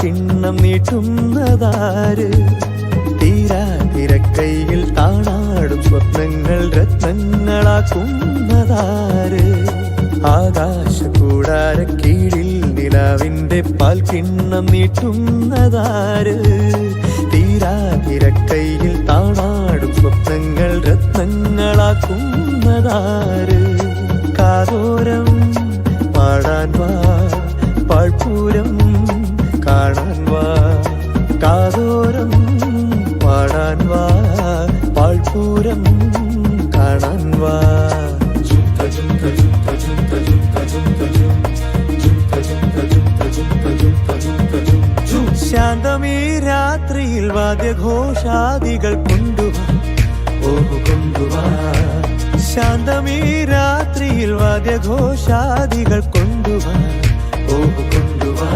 പാൽക്കിണ്ണം നീട്ടുന്നതാര്? തീരാതിരക്കൈയിൽ താണാടും സ്വപ്നങ്ങൾ രത്നങ്ങളാക്കുന്നതാര്? ആകാശകൂടാര കീഴിൽ നിലാവിന്റെ പാൽക്കിണ്ണം നീട്ടുന്നതാര്? തീരാതിരക്കൈയിൽ താണാടും സ്വപ്നങ്ങൾ രത്നങ്ങളാക്കുന്നതാര്? കാതോരം പാടാൻ വാ, പാഴ്പൂരം കാണാൻ വാ. കാതോരം പാടാൻ വാ, പാഴ്പൂരം കാണാൻ വാ. ശാന്തമീ രാത്രിയിൽ വാദ്യഘോഷാദികൾ കൊണ്ടുവാ, ഓഹോ കൊണ്ടുവാ. ശാന്തമീ രാത്രിയിൽ വാദ്യഘോഷാദികൾ കൊണ്ടുവാ, ഓഹോ കൊണ്ടുവാ.